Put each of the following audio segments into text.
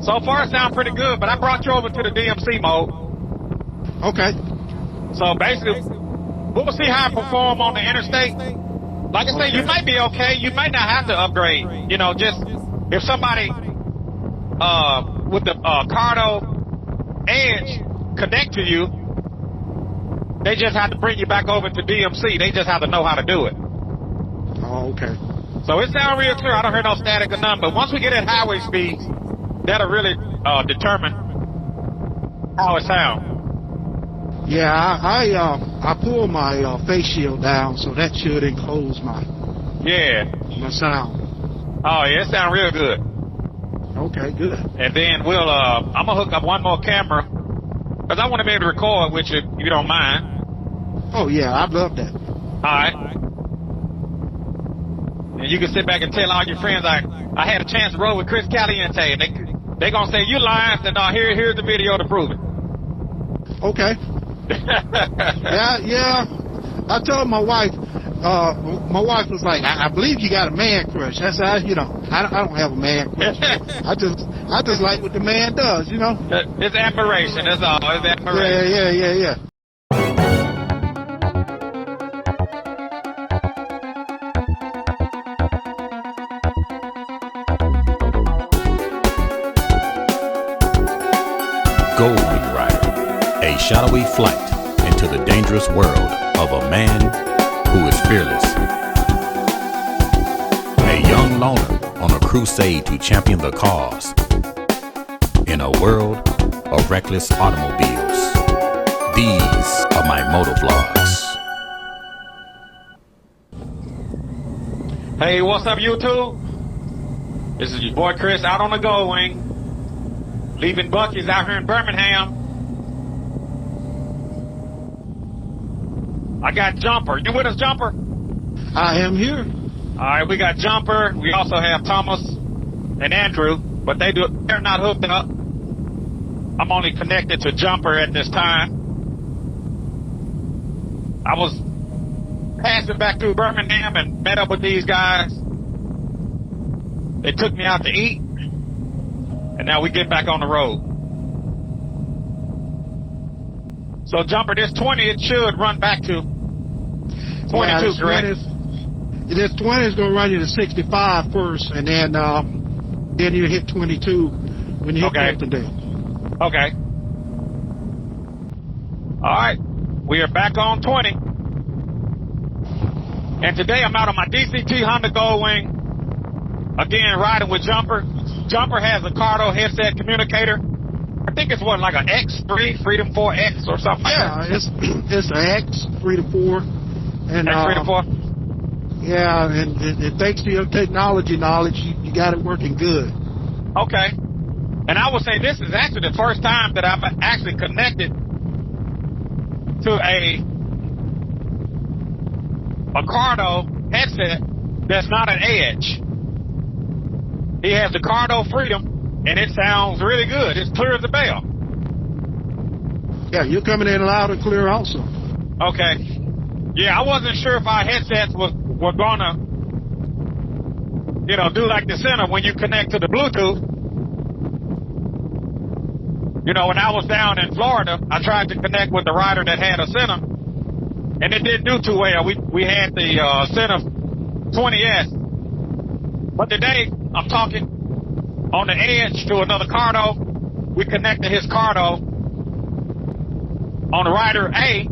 So far, it sounds pretty good, but I brought you over to the DMC mode. Okay. So basically, we'll see how I perform on the interstate. Like I say, you might be okay. You might not have to upgrade. You know, just if somebody with the Cardo Edge connect to you, they just have to bring you back over to DMC. They just have to know how to do it. Oh, okay. So it sounds real clear. I don't hear no static or none. But once we get at highway speeds, that'll really determine how it sounds. Yeah, I pulled my face shield down, so that should enclose my sound. Oh yeah, it sounds real good. Okay, good. And then we'll I'm gonna hook up one more camera because I want to be able to record with you if you don't mind. Oh yeah, I'd love that. All right. And you can sit back and tell all your friends I had a chance to roll with Chris Caliente, and they gonna say you lying, and here's the video to prove it. Okay. yeah. I told my wife. My wife was like, I believe you got a man crush. That's how, I don't have a man crush. I just like what the man does, It's admiration. That's all. It's admiration. Yeah. Goldwings Rider, a shadowy flight into the dangerous world of a man who is fearless. A young loner on a crusade to champion the cause in a world of reckless automobiles. These are my motovlogs. Hey, what's up, YouTube? This is your boy Chris out on the Goldwing, leaving Buc-ee's out here in Birmingham. I got Jumper. You with us, Jumper? I am here. All right, we got Jumper. We also have Thomas and Andrew, but they're not hooked up. I'm only connected to Jumper at this time. I was passing back through Birmingham and met up with these guys. They took me out to eat, and now we get back on the road. So, Jumper, this 20, it should run back to 22, correct? This 20 is going to run you to 65 first, and then you hit 22 when you hit Clintondale. Okay. All right. We are back on 20. And today I'm out on my DCT Honda Goldwing. Again, riding with Jumper. Jumper has a Cardo headset communicator. I think it's like an X3, Freedom 4X or something like that. Yeah, it's an X, Freedom 4. And, X3 to 4? Yeah, and thanks to your technology knowledge, you got it working good. Okay. And I would say this is actually the first time that I've actually connected to a Cardo headset that's not an Edge. He has the Cardo Freedom, and it sounds really good. It's clear as a bell. Yeah, you're coming in loud and clear also. Okay. Yeah, I wasn't sure if our headsets were gonna, do like the center when you connect to the Bluetooth. When I was down in Florida, I tried to connect with the rider that had a center, and it didn't do too well. We had the center 20S. But today, I'm talking on the Edge to another Cardo. We connected his Cardo on the rider A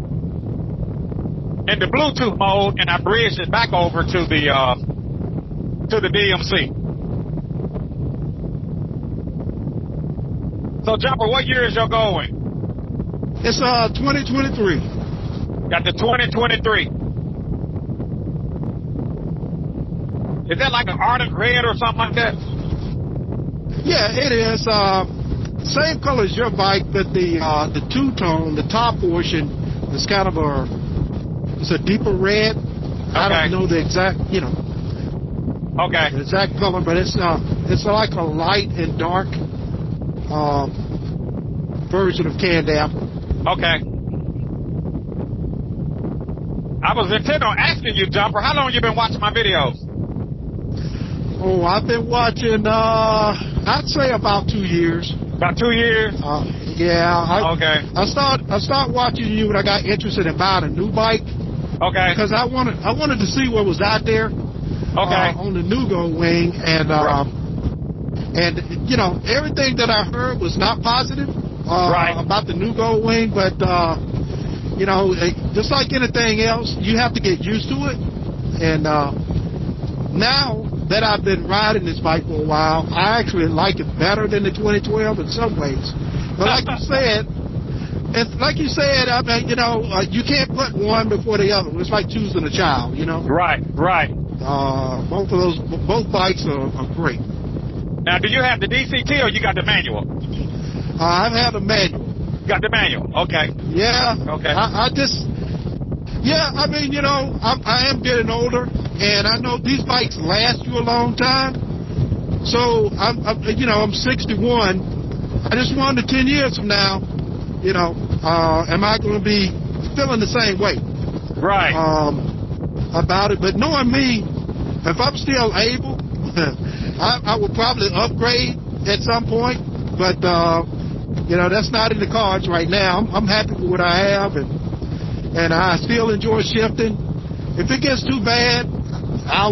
in the Bluetooth mode, and I bridged it back over to the DMC. So, Jumper, what year is your Goldwing? It's 2023. Got the 2023. Is that like an Ardent Red or something like that? Yeah, it is. Same color as your bike, but the two-tone, the top portion, is kind of it's a deeper red. Okay. I don't know the exact, Okay. the exact color, but it's like a light and dark version of canned apple. Okay. I was intent on asking you, Jumper, how long you been watching my videos? Oh, I've been watching I'd say about 2 years. About 2 years? Yeah. Okay. I start watching you when I got interested in buying a new bike. Okay. Because I wanted to see what was out there. Okay. On the new Goldwing, and you know, everything that I heard was not positive about the new Goldwing, but you know, just like anything else, you have to get used to it. And now that I've been riding this bike for a while, I actually like it better than the 2012 in some ways. But like you said, I mean, you know, you can't put one before the other. It's like choosing a child, you know. Right. Both bikes are great. Now, do you have the DCT or you got the manual? I have the manual. Got the manual, okay. Yeah. Okay. I mean, you know, I am getting older, and I know these bikes last you a long time. So, I'm 61. I just wonder 10 years from now, you know, am I going to be feeling the same way? Right. About it. But knowing me, if I'm still able, I will probably upgrade at some point. But, you know, that's not in the cards right now. I'm happy with what I have, and I still enjoy shifting. If it gets too bad, I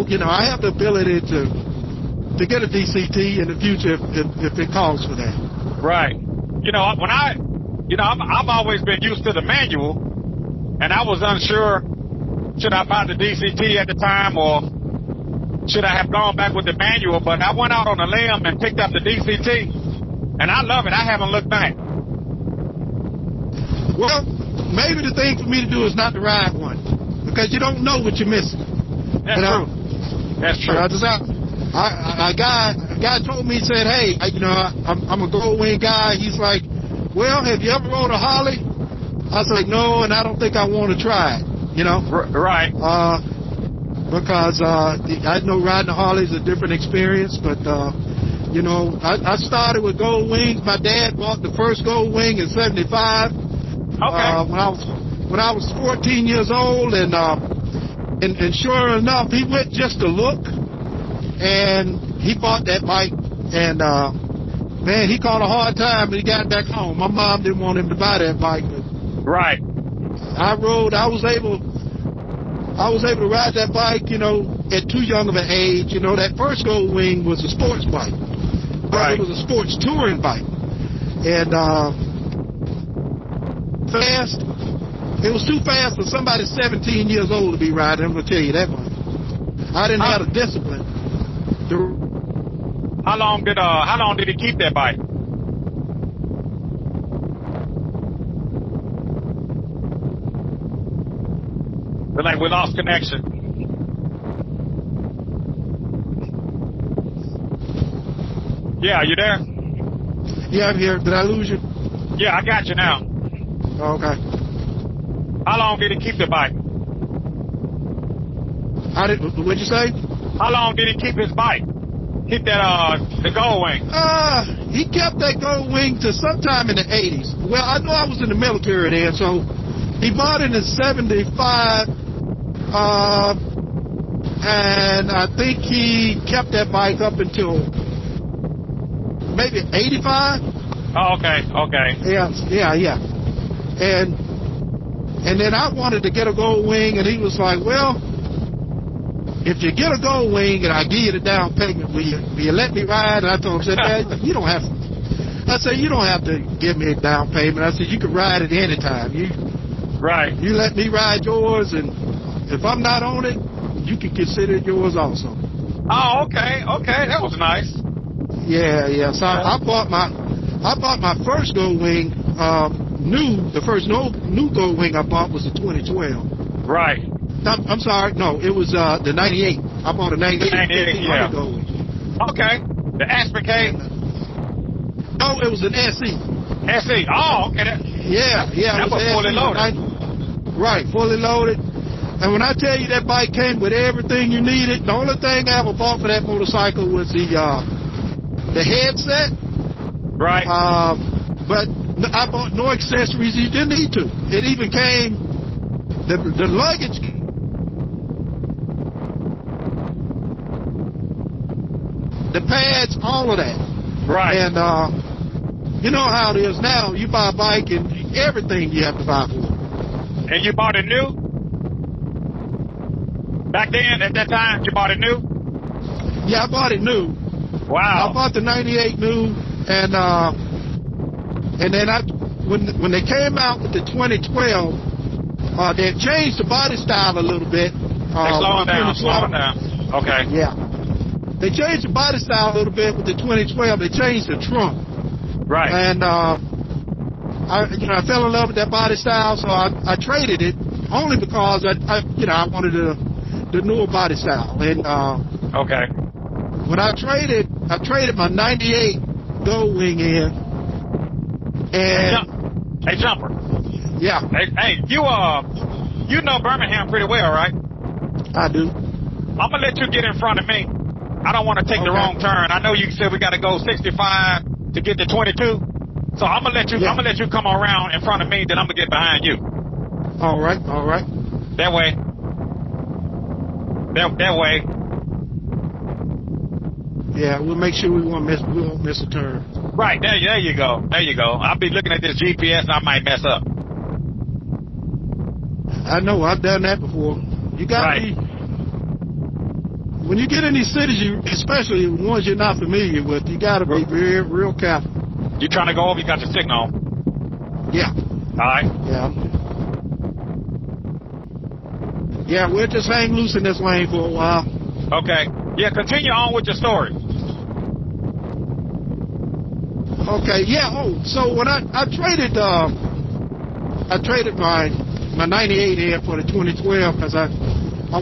have the ability to get a DCT in the future if it calls for that. Right. You know, I've always been used to the manual, and I was unsure, should I buy the DCT at the time, or should I have gone back with the manual? But I went out on a limb and picked up the DCT, and I love it. I haven't looked back. Well, maybe the thing for me to do is not to ride one, because you don't know what you're missing. That's true. That's true. A guy told me, he said, hey, I'm a Goldwing guy. He's like, well, have you ever rode a Harley? I was like, no, and I don't think I want to try it, you know? Right. Because I know riding a Harley is a different experience, but, you know, I started with Goldwings. My dad bought the first Goldwing in 75. Okay. When I was 14 years old, and sure enough, he went just to look, and he bought that bike, and man, he caught a hard time when he got back home. My mom didn't want him to buy that bike, but right. I was able to ride that bike, you know, at too young of an age. You know, that first Goldwing was a sports bike, but right. It was a sports touring bike, and fast. It was too fast for somebody 17 years old to be riding. I'm gonna tell you that much. I didn't have the discipline. How long did he keep that bike? But like we lost connection. Yeah, are you there? Yeah, I'm here. Did I lose you? Yeah, I got you now. Okay. How long did he keep the bike? What'd you say? How long did he keep his bike? Keep that the Goldwing? He kept that Goldwing to sometime in the 80s. Well, I know I was in the military then, so he bought it in 75, and I think he kept that bike up until maybe 85. Oh, okay. Yeah. And then I wanted to get a Goldwing, and he was like, well, if you get a Goldwing and I give you the down payment, will you let me ride? And I told him, you don't have to. I said, you don't have to give me a down payment. I said, you can ride it anytime. Right. You let me ride yours, and if I'm not on it, you can consider it yours also. Oh, okay. That was nice. Yeah. So I bought my first Goldwing. The first new Goldwing I bought was the 2012. Right. I'm sorry, no, it was the 98. I bought a 98. 98, yeah. Goldwing. Okay. The Aspen K? No, it was an SE. SE. Oh, okay. Yeah. That was fully loaded. Right, fully loaded. And when I tell you that bike came with everything you needed, the only thing I ever bought for that motorcycle was the headset. Right. But I bought no accessories. You didn't need to. It even came, the luggage, the pads, all of that. Right. And you know how it is now. You buy a bike and everything you have to buy for it. And you bought it new? Back then, at that time, you bought it new? Yeah, I bought it new. Wow. I bought the 98 new, and then when they came out with the 2012, they changed the body style a little bit. They slowing down. Okay. Yeah. They changed the body style a little bit with the 2012. They changed the trunk. Right. And I fell in love with that body style, so I traded it only because I wanted the newer body style. And okay. when I traded my 98 Goldwing in. And hey, Jumper. Yeah. Hey, you know Birmingham pretty well, right? I do. I'm gonna let you get in front of me. I don't want to take the wrong turn. I know you said we got to go 65 to get to 22. So I'm gonna let you. Yeah. I'm gonna let you come around in front of me. Then I'm gonna get behind you. All right. That way. That way. Yeah, we'll make sure we won't miss a turn. Right. There you go. I'll be looking at this GPS and I might mess up. I know. I've done that before. You got to be. When you get in these cities, especially the ones you're not familiar with, you got to be real careful. You trying to go over? You got your signal? Yeah. All right. Yeah, we'll just hang loose in this lane for a while. Okay. Yeah, continue on with your story. Okay. Yeah. Oh, so when I traded my 98 in for the 2012 because I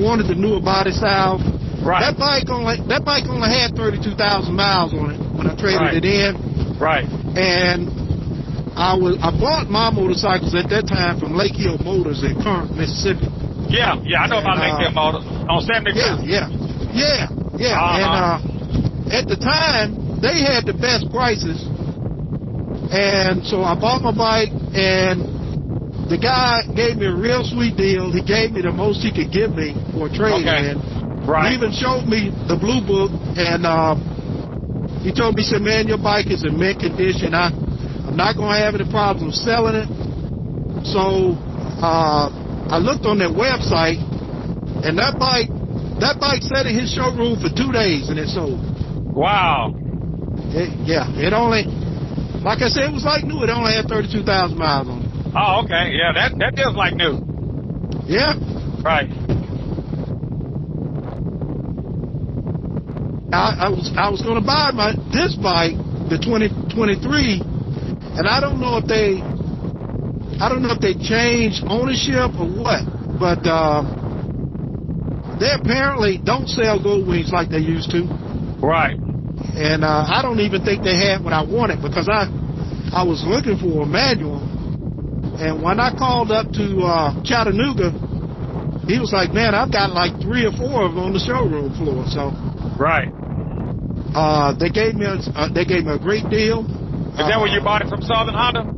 wanted the newer body style. Right. That bike only had 32,000 miles on it when I traded it in. Right. And I bought my motorcycles at that time from Lake Hill Motors in Corinth, Mississippi. Yeah, I know about Lake Hill Motors on 72. Yeah. And at the time they had the best prices, and so I bought my bike, and the guy gave me a real sweet deal. He gave me the most he could give me for a trade in. Right. He even showed me the blue book, and he told me, he said, man, your bike is in mint condition. I'm not going to have any problems selling it. So I looked on their website, and that bike sat in his showroom for 2 days, and it sold. Wow. It only, like I said, it was like new. It only had 32,000 miles on it. Oh, okay. Yeah, that feels like new. Yeah. Right. I was going to buy this bike, the 2023, and I don't know if they changed ownership or what, but they apparently don't sell Goldwings like they used to. Right. And I don't even think they had what I wanted, because I was looking for a manual, and when I called up to Chattanooga, he was like, man, I've got like 3 or 4 of them on the showroom floor. So. Right. They gave me a great deal. Is that where you bought it from, Southern Honda?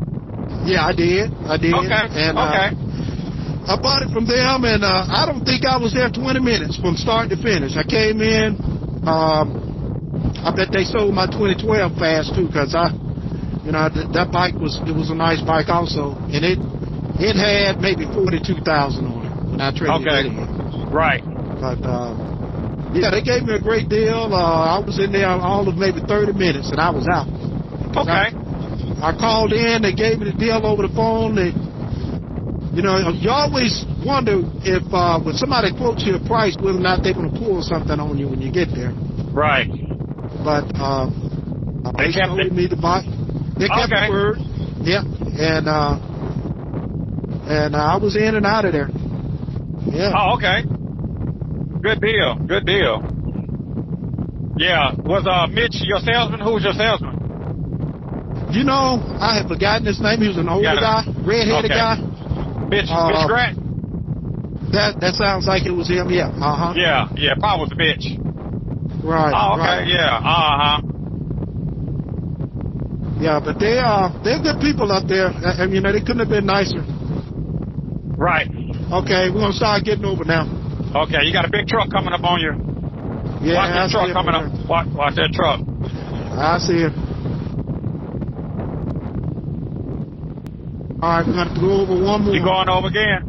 Yeah, I did. Okay. And, I bought it from them, and I don't think I was there 20 minutes from start to finish. I came in. I bet they sold my 2012 fast too, because that bike was a nice bike also, and it had maybe 42,000 on it when I traded it in. Right. But yeah, they gave me a great deal. I was in there all of maybe 30 minutes, and I was out. Okay. I called in. They gave me the deal over the phone. You always wonder if when somebody quotes you a price, whether or not they're going to pull something on you when you get there. Right. But they told me to buy. They kept the word. Yeah. And I was in and out of there. Yeah. Oh, okay. Good deal. Yeah. Was Mitch your salesman? Who was your salesman? I have forgotten his name. He was an older guy, red-headed guy. Mitch Grant? That sounds like it was him, yeah. Uh-huh. Yeah, probably was Mitch. Right. Oh, okay, right. Yeah, uh-huh. Yeah, but they're good people up there. I mean, they couldn't have been nicer. Right. Okay, we're going to start getting over now. Okay, you got a big truck coming up on you. Yeah, Watch that truck coming up. Watch that truck. I see it. All right, we're going to go over one more. You going over again?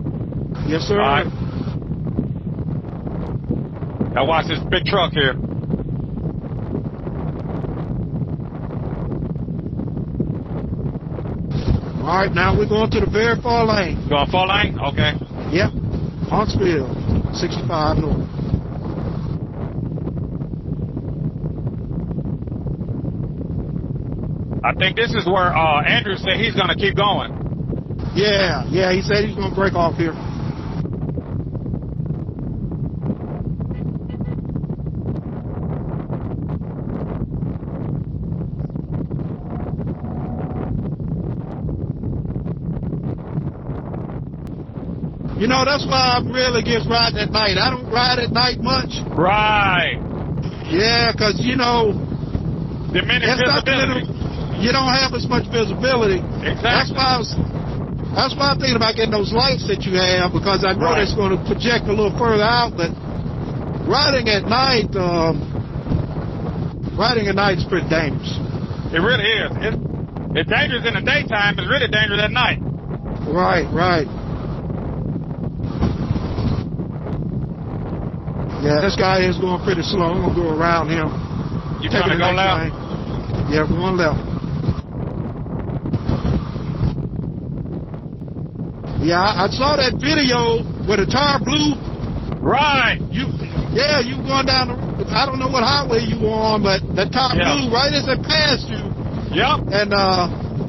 Yes, sir. All right. Now watch this big truck here. All right, now we're going to the very far lane. Going 4 lane? Okay. Yep. Huntsville, 65 north. I think this is where Andrew said he's going to keep going. Yeah, he said he's going to break off here. You know, that's why I'm really against riding at night. I don't ride at night much. Right. Yeah, because, you know, Diminished visibility. you don't have as much visibility. Exactly. That's why I'm thinking about getting those lights that you have, because I know it's going to project a little further out. But riding at night is pretty dangerous. It really is. It's dangerous in the daytime. It's really dangerous at night. Right. Yeah, this guy is going pretty slow. I'm going to go around him. You trying to go left? Yeah, we're going left. Yeah, I saw that video where the tire blew. Right. You going down the, I don't know what highway you were on, but that tire blew right as it passed you. Yep. And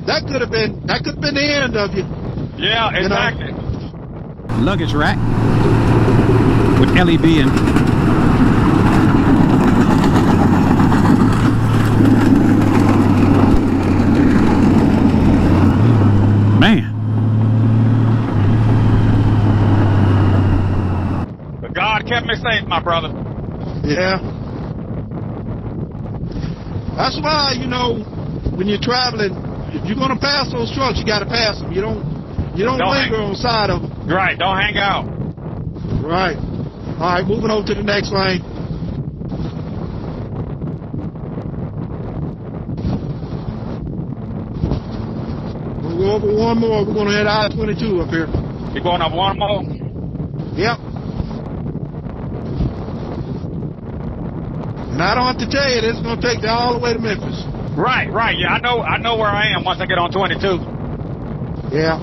that could have been the end of you. Yeah, exactly. Luggage rack with LEB and man. But God kept me safe, my brother. Yeah. That's why, you know, when you're traveling, if you're going to pass those trucks, you got to pass them. You don't linger on the side of them. Right, don't hang out. Right. All right, moving over to the next lane. We'll go over one more. We're going to hit I-22 up here. You going up one more? Yep. And I don't have to tell you, this is going to take you all the way to Memphis. Right. Yeah, I know where I am once I get on 22. Yeah.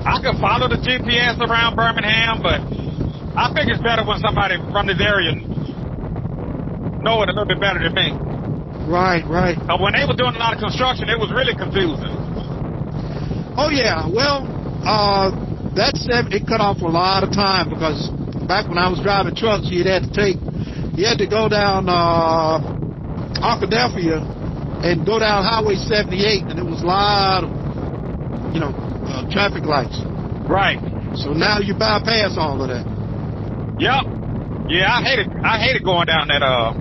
I can follow the GPS around Birmingham, but I think it's better when somebody from this area know it a little bit better than me. Right. When they were doing a lot of construction, it was really confusing. Oh, yeah. Well, it cut off a lot of time, because back when I was driving trucks, you had to go down Arkadelphia and go down Highway 78, and it was a lot of, traffic lights. Right. So now you bypass all of that. Yep. Yeah, I hated going down that all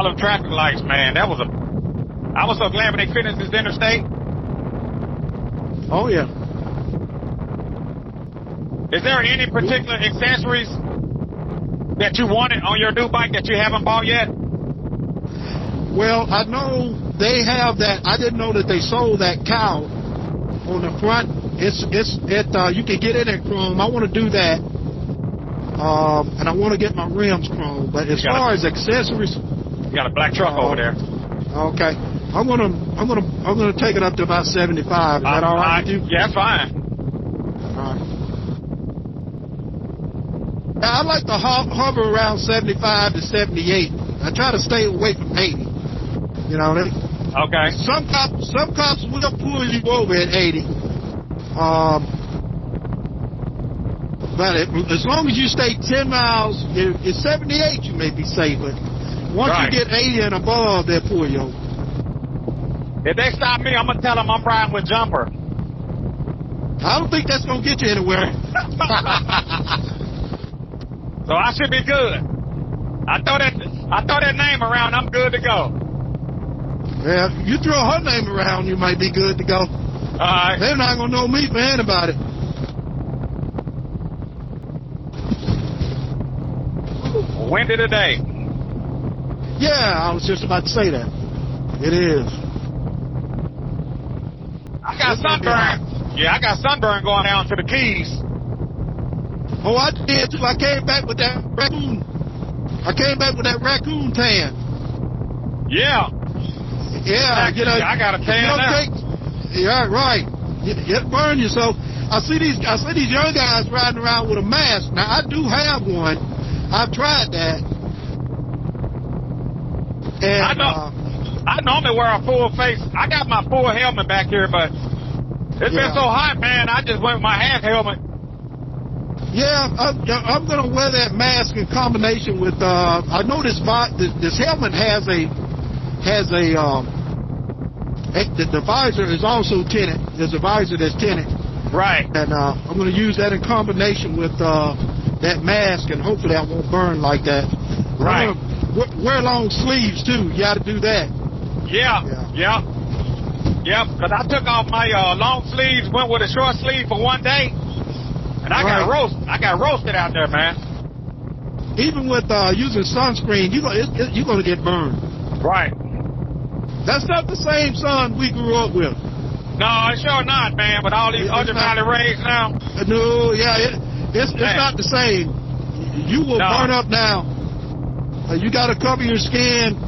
them traffic lights, man. I was so glad when they finished this interstate. Oh yeah. Is there any particular accessories that you wanted on your new bike that you haven't bought yet? Well, I know they have that. I didn't know that they sold that cowl on the front. You can get it in chrome. I want to do that. And I want to get my rims chrome. But as far as accessories, you got a black truck over there. Okay. I'm gonna take it up to about 75. Is that all right with you? Yeah, that's fine. All right. I like to hover around 75 to 78. I try to stay away from 80. You know what I mean? Okay. Some cops will pull you over at 80. But as long as you stay 10 miles, at 78 you may be safe. But once you get 80 and above, they'll pull you over. If they stop me, I'm going to tell them I'm riding with jumper. I don't think that's going to get you anywhere. So I should be good. I throw that name around, I'm good to go. Yeah, you throw her name around, you might be good to go. All right. They're not going to know me for anybody. Wind of the day. Yeah, I was just about to say that. It is. I got sunburn. Yeah, I got sunburn going down to the Keys. Oh, I did too. I came back with that raccoon. I came back with that raccoon tan. Yeah. Yeah, you know. I got a tan now. Yeah, right. It burn you. So I see these young guys riding around with a mask. Now I do have one. I've tried that. And I normally wear a full face. I got my full helmet back here, but it's been so hot, man. I just went with my half helmet. Yeah, I'm gonna wear that mask in combination with. I know this helmet has a the visor is also tinted. There's a visor that's tinted. Right. And I'm gonna use that in combination with that mask, and hopefully I won't burn like that. Right. Wear long sleeves too. You got to do that. Yeah. Because I took off my long sleeves, went with a short sleeve for one day, and I got roasted out there, man. Even with using sunscreen, you're gonna get burned. Right. That's not the same sun we grew up with. No, it's sure not, man. With all these ultraviolet rays now. No, it's not the same. You will burn up now. You got to cover your skin,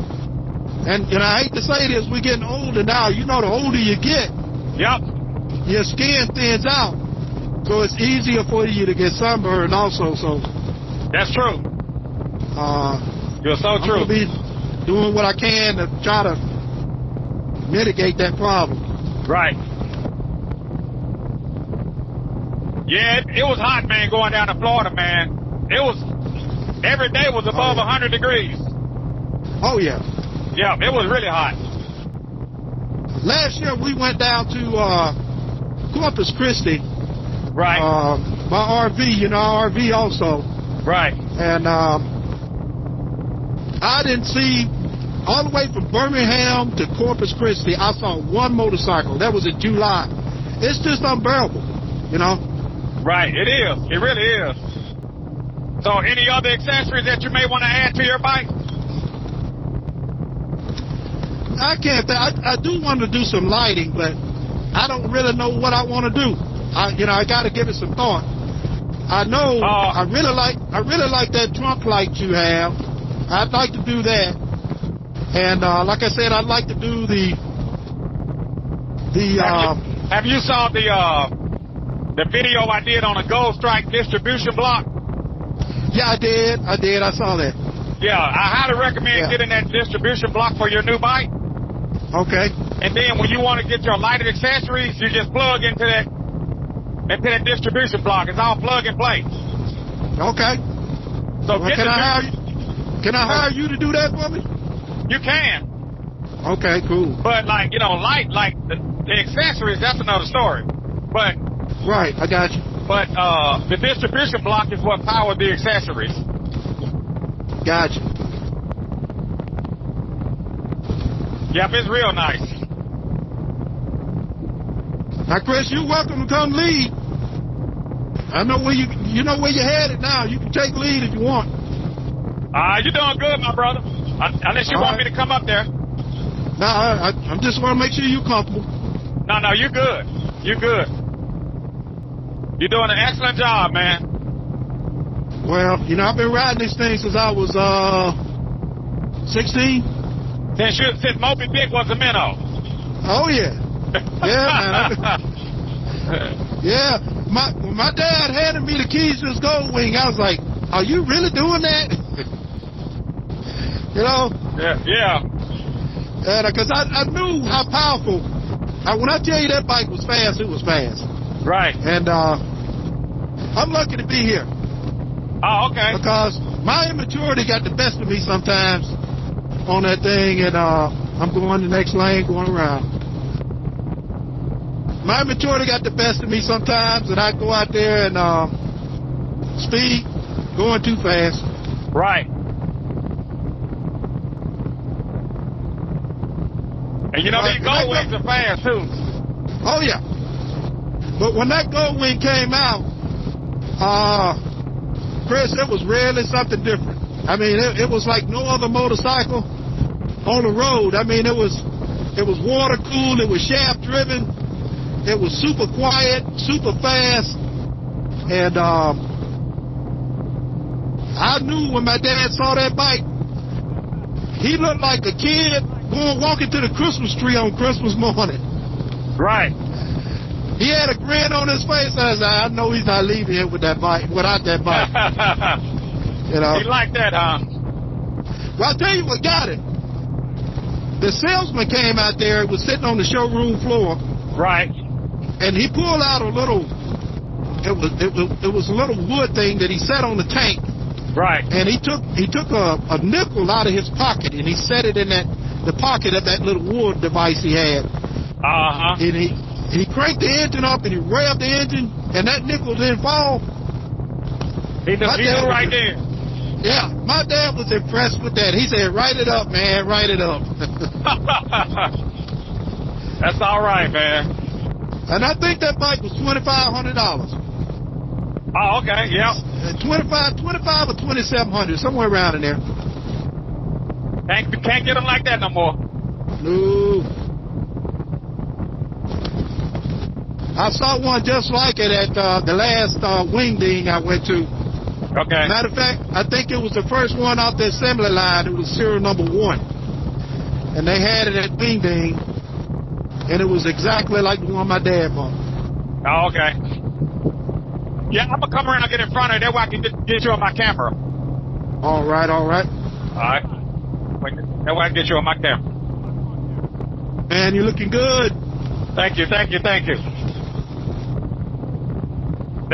and I hate to say this, we're getting older now. You know, the older you get, your skin thins out, so it's easier for you to get sunburned also. So that's true. You're so true. I'm gonna be doing what I can to try to mitigate that problem. Right. Yeah, it was hot, man, going down to Florida, man. Every day was above 100 degrees. Oh, yeah. Yeah, it was really hot. Last year, we went down to Corpus Christi. Right. My RV, RV also. Right. And I didn't see, all the way from Birmingham to Corpus Christi, I saw one motorcycle. That was in July. It's just unbearable, Right, it is. It really is. So any other accessories that you may want to add to your bike? I can't. I do want to do some lighting, but I don't really know what I want to do. I got to give it some thought. I know I really like that trunk light you have. I'd like to do that. And like I said, I'd like to do the Have you saw the video I did on a Gold Strike distribution block? Yeah, I did. I saw that. Yeah, I highly recommend getting that distribution block for your new bike. Okay. And then when you want to get your lighted accessories, you just plug into that distribution block. It's all plug and play. Okay. So can I hire you to do that for me? You can. Okay, cool. But the accessories, that's another story. But right, I got you. But the distribution block is what powers the accessories. Gotcha. Yep, it's real nice. Now, Chris, you're welcome to come lead. I know where you know where you're headed now. You can take lead if you want. You're doing good, my brother. Unless you want me to come up there. No, I just want to make sure you're comfortable. No, you're good. You're good. You're doing an excellent job, man. Well, I've been riding these things since I was 16. Since Moby Dick was a minnow. Oh, yeah. Yeah, man. Yeah. My dad handed me the keys to his Goldwing. I was like, are you really doing that? Yeah. Because I knew how powerful. When I tell you that bike was fast, it was fast. Right. And I'm lucky to be here. Oh, okay. Because my immaturity got the best of me sometimes on that thing, and I'm going the next lane, going around. My immaturity got the best of me sometimes, and I go out there and speed, going too fast. Right. And these Goldwings are fast, too. Oh, yeah. But when that Goldwing came out, Chris, it was really something different. I mean, it was like no other motorcycle on the road. I mean, it was water cooled, it was shaft driven, It was super quiet, super fast, and I knew when my dad saw that bike, he looked like a kid walking to the Christmas tree on Christmas morning. Right. He had a grin on his face. I said, I know he's not leaving here with that bike, without that bike. You know. He liked that, huh? Well, I'll tell you what got it. The salesman came out there, was sitting on the showroom floor. Right. And he pulled out a little, it was a little wood thing that he set on the tank. Right. And he took a nickel out of his pocket and he set it in the pocket of that little wood device he had. Uh-huh. And he cranked the engine up and he revved the engine and that nickel didn't fall. He knew right there. Yeah, my dad was impressed with that. He said, write it up, man, write it up. That's all right, man. And I think that bike was $2,500. Oh, okay, yeah. 25 or 2,700, somewhere around in there. Can't get them like that no more. No. I saw one just like it at the last wing ding I went to. Okay. Matter of fact, I think it was the first one off the assembly line. It was serial number 1. And they had it at wing ding. And it was exactly like the one my dad bought. Oh, okay. Yeah, I'm going to come around and get in front of it. That way I can get you on my camera. All right. All right. That way I can get you on my camera. Man, you're looking good. Thank you. That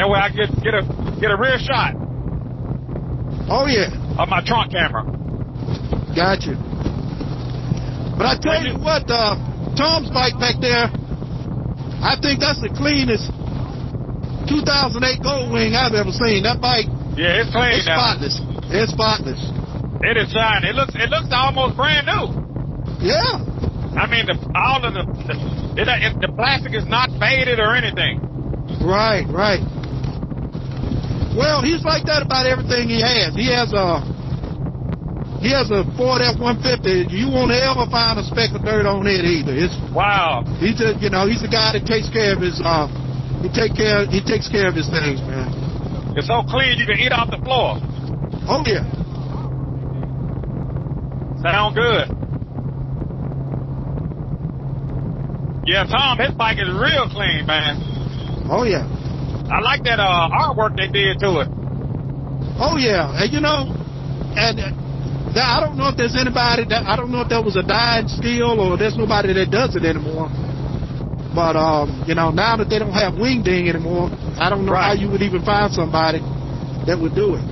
way I get a rear shot. Oh, yeah. Of my trunk camera. Gotcha. But I tell you what, Tom's bike back there, I think that's the cleanest 2008 Goldwing I've ever seen. That bike, yeah, it's clean. It's spotless. It's spotless. It is shiny. It looks almost brand new. Yeah. I mean, the plastic is not faded or anything. Right. Well, he's like that about everything he has. He has a Ford F-150. You won't ever find a speck of dirt on it either. Wow. He's a guy that takes care of his he takes care of his things, man. It's so clean you can eat off the floor. Oh yeah. Sound good. Yeah, Tom, his bike is real clean, man. Oh yeah. I like that artwork they did to it. Oh yeah, and I don't know if there's anybody I don't know if that was a dying skill or there's nobody that does it anymore. But now that they don't have wing ding anymore, I don't know how you would even find somebody that would do it.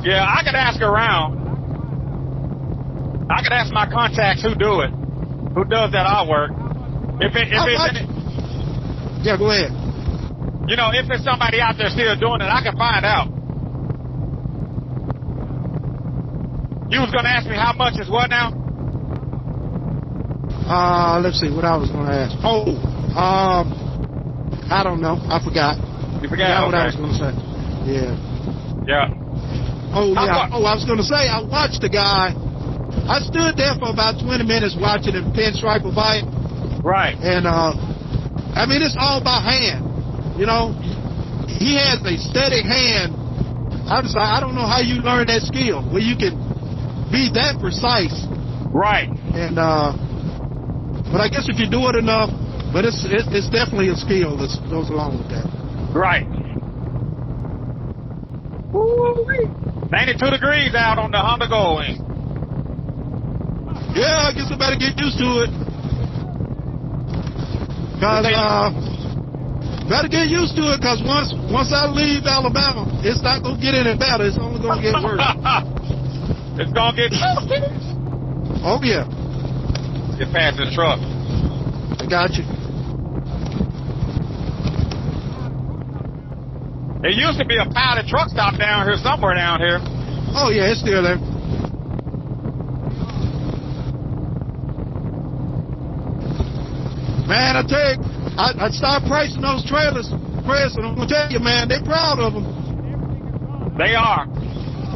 Yeah, I could ask around. I could ask my contacts who do it, who does that artwork. Yeah, go ahead. If there's somebody out there still doing it, I can find out. You was going to ask me how much is what now? Let's see what I was going to ask. I don't know. I forgot. You forgot? What I was going to say. Yeah. Yeah. Oh, yeah. I was going to say, I watched the guy. I stood there for about 20 minutes watching him pinstripe a bike. Right. And, it's all by hand. He has a steady hand. I don't know how you learn that skill where you can be that precise. Right. And but I guess if you do it enough, but it's definitely a skill that goes along with that. Right. Woo-wee. 92 degrees out on the Honda Goldwing. Yeah, I guess I better get used to it. Better get used to it, because once I leave Alabama, it's not going to get any better. It's only going to get worse. It's going to get... Oh, yeah. Get past this truck. I got you. There used to be a pilot truck stop down here, somewhere down here. Oh, yeah, it's still there. Man, I tell you, I'd start pricing those trailers, Chris, and I'm going to tell you, man, they're proud of them. They are.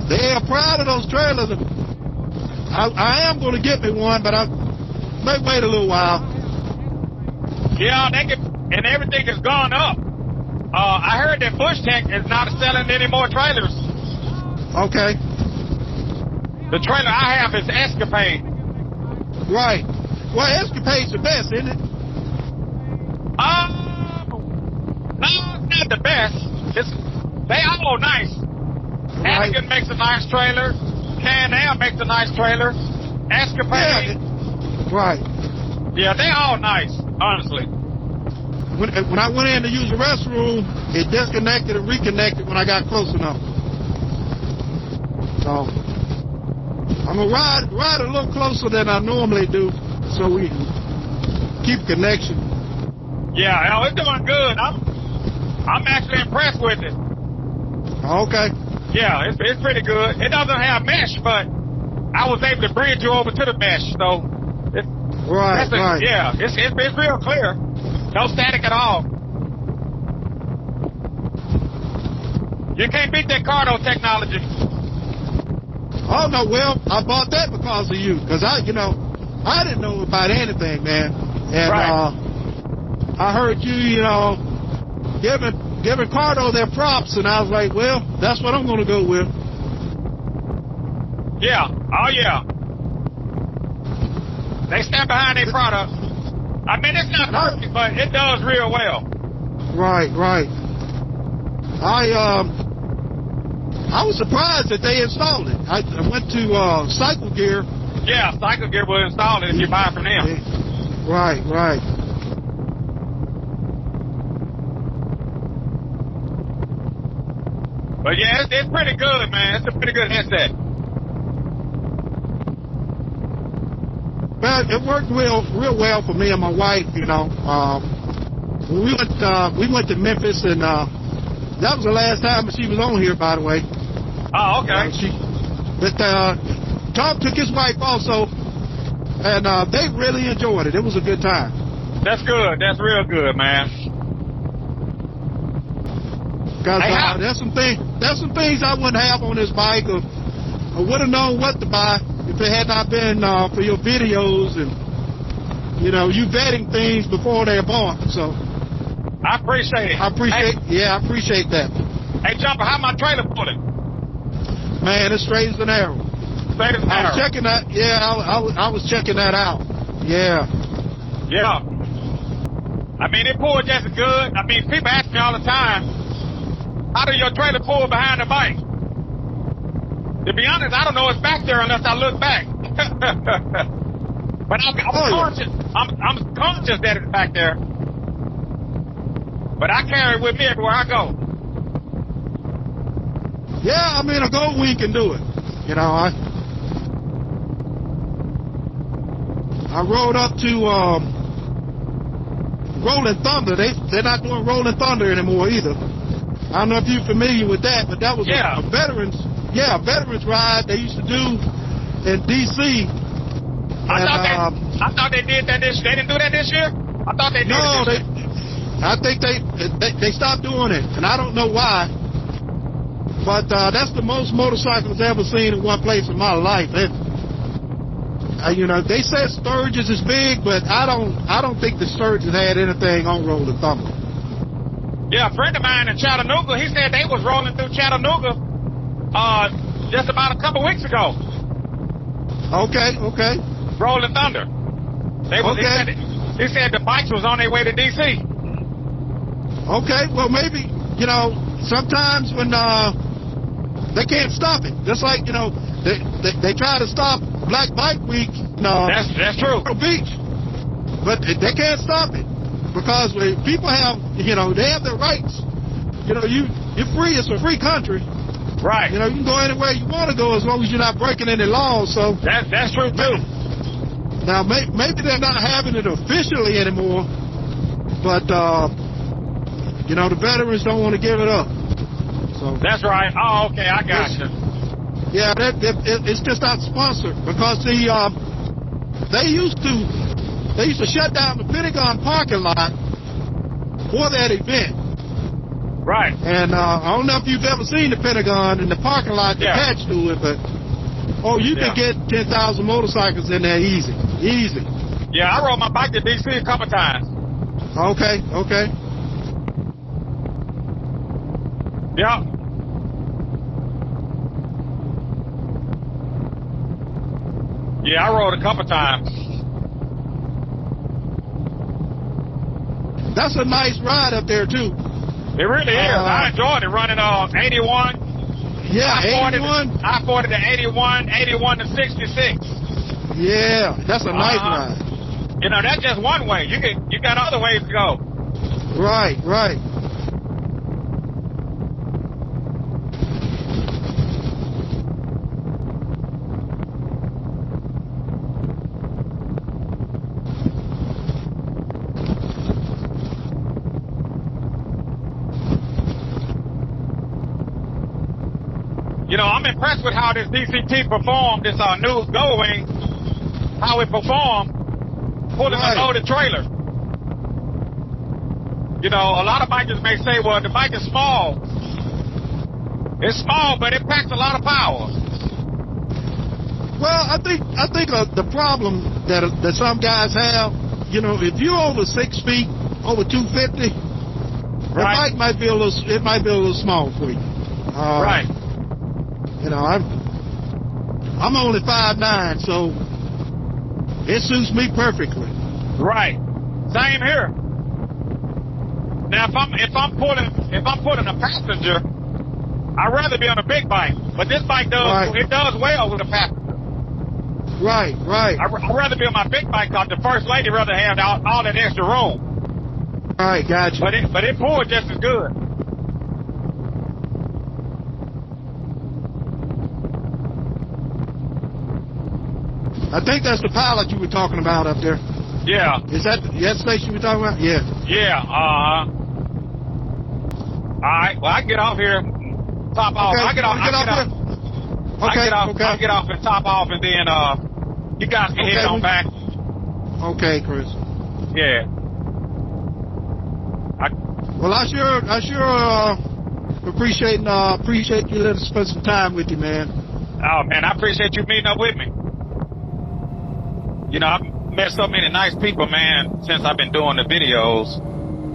They are proud of those trailers. I am going to get me one, but I may wait a little while. Yeah, and everything has gone up. I heard that Bush Tech is not selling any more trailers. Okay. The trailer I have is Escapade. Right. Well, Escapade's the best, isn't it? No, it's not the best. They all nice. Right. Hannigan makes a nice trailer. Can-Am makes a nice trailer. Escapade. Yeah. Right. Yeah, they all nice, honestly. When I went in to use the restroom, it disconnected and reconnected when I got close enough. So I'm gonna ride a little closer than I normally do, so we can keep connection. Yeah, it's doing good. I'm actually impressed with it. Okay. Yeah, it's pretty good. It doesn't have mesh, but I was able to bridge you over to the mesh, so right. Yeah, it's real clear. No static at all. You can't beat that Cardo technology. Oh no, well, I bought that because of you, because I didn't know about anything, man. And right. I heard you, giving Cardo their props, and I was like, well, that's what I'm going to go with. Yeah. Oh yeah. They stand behind their product. I mean, it's not perfect, but it does real well. Right. I was surprised that they installed it. I went to Cycle Gear. Yeah, Cycle Gear will install it if you buy it from them. Right. But yeah, it's pretty good, man. It's a pretty good headset. Well, it worked real well for me and my wife. We went to Memphis, and that was the last time she was on here, by the way. Oh, okay. Tom took his wife also, and they really enjoyed it. It was a good time. That's good. That's real good, man. Because there's some things I wouldn't have on this bike, or would have known what to buy if it had not been for your videos and you vetting things before they're bought. So I appreciate it. I appreciate that. Hey, Jumper, how my trailer pulling? Man, it's straight as an arrow. Straight as an arrow. I was checking that. Yeah, I was checking that out. Yeah. Yeah. I mean, it pulled just as good. I mean, people ask me all the time, how do your trailer pull behind the bike? To be honest, I don't know it's back there unless I look back. But I'm conscious. I'm conscious that it's back there. But I carry it with me everywhere I go. Yeah, I mean, a Goldwing can do it. I rode up to Rolling Thunder. They're not doing Rolling Thunder anymore either. I don't know if you're familiar with that, but that was a veterans ride they used to do in D.C. I thought they did that this year. They didn't do that this year? I thought they did. No, I think they stopped doing it, and I don't know why. But that's the most motorcycles I've ever seen in one place in my life. They said Sturgis is big, but I don't think the Sturgis had anything on Rolling Thunder. Yeah, a friend of mine in Chattanooga, he said they was rolling through Chattanooga just about a couple weeks ago. Okay. Rolling Thunder. He said the bikes was on their way to D.C. Okay, well maybe, sometimes when they can't stop it. Just like, they try to stop Black Bike Week. No, that's true. Beach. But they can't stop it. Because people have, they have their rights. You're free. It's a free country. Right. You can go anywhere you want to go as long as you're not breaking any laws. So that's true too. Now maybe they're not having it officially anymore, but the veterans don't want to give it up. So that's right. Oh, okay, I got you. Yeah, it's just not sponsored because they used to shut down the Pentagon parking lot for that event. Right. And I don't know if you've ever seen the Pentagon and the parking lot attached to it, but you can get 10,000 motorcycles in there easy. Yeah, I rode my bike to D.C. a couple times. Okay, okay. Yeah. Yeah, I rode a couple times. That's a nice ride up there too. It really is. I enjoyed it running 81. Yeah, 81. I-40 to 81, 81 to 66. Yeah, that's a nice ride. You know, that's just one way. You got other ways to go. Right, right. You know, I'm impressed with how this DCT performed, this new Goldwings, how it performed pulling a loaded trailer. You know, a lot of bikers may say, well, the bike is small. It's small, but it packs a lot of power. Well, I think the problem that some guys have, you know, if you're over 6 feet, over 250, the bike might be a little small for you. Right. You know, I'm only 5'9", so it suits me perfectly. Right. Same here. Now, if I'm pulling a passenger, I'd rather be on a big bike. But this bike does well with a passenger. Right, right. I'd rather be on my big bike because the first lady rather have all that extra room. Right, gotcha. But it pulled just as good. I think that's the pilot you were talking about up there. Yeah. Is that the station you were talking about? Yeah. Yeah. All right. Well, I get off here, top off. Okay. I get off here. Okay. I get off and top off, and then you guys can head on back. Okay, Chris. Yeah. Well, I sure appreciate you letting us spend some time with you, man. Oh man, I appreciate you meeting up with me. You know, I've met so many nice people, man, since I've been doing the videos.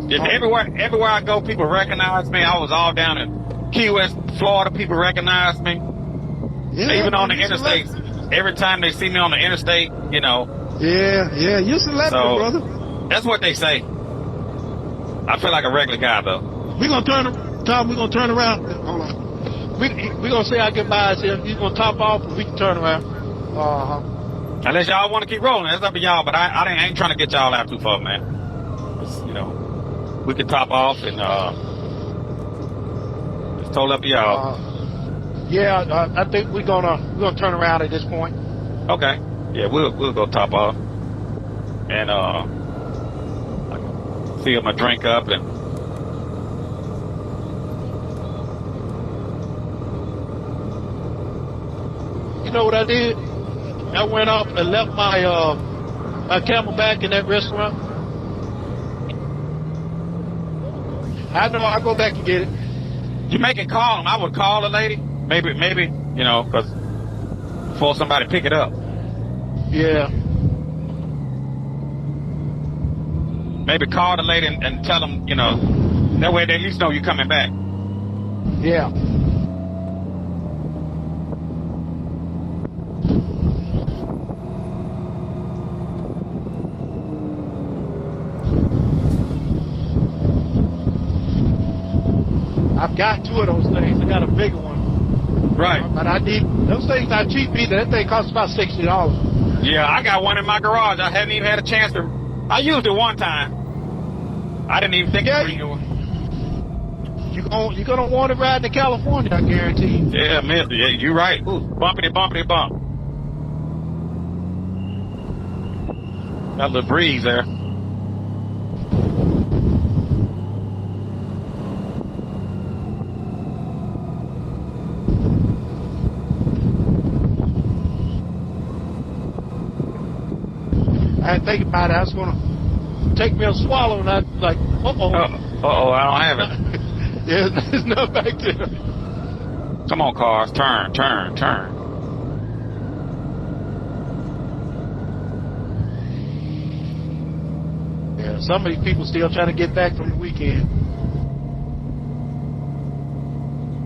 Everywhere I go, people recognize me. I was all down in Key West, Florida. People recognize me. Yeah, even on the interstate. Every time they see me on the interstate, you know. Yeah, you're celebrity, brother. That's what they say. I feel like a regular guy, though. We're gonna turn around. Hold on. We're gonna say our goodbyes here. He's gonna top off, and we can turn around. Unless y'all want to keep rolling, that's up to y'all. But I ain't trying to get y'all out too far, man. You know, we can top off and it's totally up to y'all. I think we're gonna turn around at this point. Okay. Yeah, we'll go top off and fill my drink up and. You know what I did? I went off and left my Camelback in that restaurant. I know I'll go back and get it. You make it call them. I would call the lady. Maybe, you know, because before somebody pick it up. Yeah. Maybe call the lady and tell them, you know, that way they at least know you're coming back. Yeah. I've got 2 of those things. I got a bigger one. Right. But I need those things. Not cheap either. That thing costs about $60. Yeah, I got one in my garage. I hadn't even had a chance to. I used it one time. I didn't even think of renewing. You're gonna want to ride to California, I guarantee you. Yeah, man. Yeah, you're right. Ooh, bumpity bump. Got a little breeze there. I didn't think about it. I was going to take me a swallow, and I was like, uh-oh. Uh-oh, I don't have it. Yeah, there's nothing back there. Come on, cars. Turn. Yeah, some of these people still trying to get back from the weekend.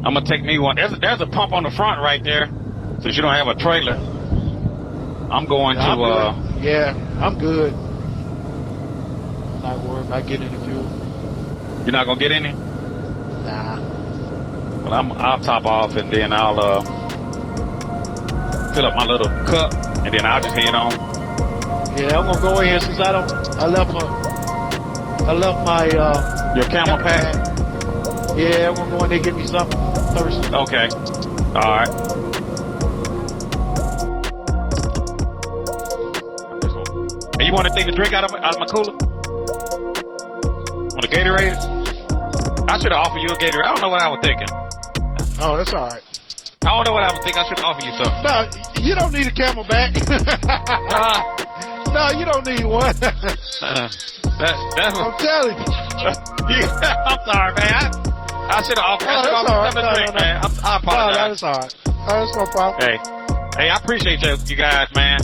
I'm gonna take me one. There's a pump on the front right there, since you don't have a trailer. I'm going to. Yeah, I'm good. I'm not worried about getting any fuel. You're not gonna get any? Nah. Well, I'll top off and then I'll fill up my little cup and then I'll just head on. Yeah, I'm gonna go in since I left my your camel pack. Yeah, I'm gonna go in there and get me something thirsty. Okay. All right. Hey, you want anything to drink out of my cooler? Want a Gatorade? I should have offered you a Gatorade. I don't know what I was thinking. Oh, that's all right. I don't know what I was thinking. I should offer you something. No, you don't need a Camelback. No, you don't need one. That's I'm telling you. Yeah, I'm sorry, man. I should have offered you something to drink, man. I apologize. No, that's all right. That's no problem. Hey, I appreciate you guys, man.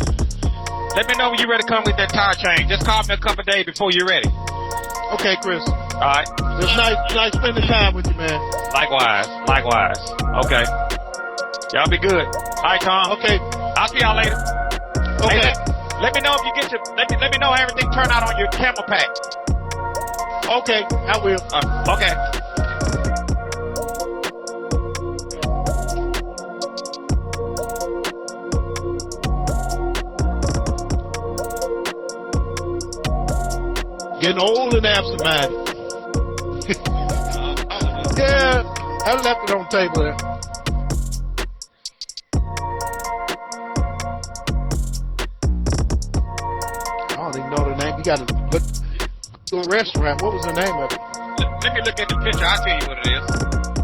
Let me know when you're ready to come with that tire change. Just call me a couple of days before you're ready. Okay, Chris. All right. It's nice spending time with you, man. Likewise. Okay. Y'all be good. All right, Tom. Okay. I'll see y'all later. Okay. Hey, let me know if you get your. Let me know how everything turned out on your camel pack. Okay, I will. Okay. Getting old and absent-minded. Yeah, I left it on the table there. I don't even know the name. You got a restaurant. What was the name of it? Let me look at the picture. I'll tell you what it is.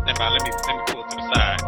Let me pull it to the side.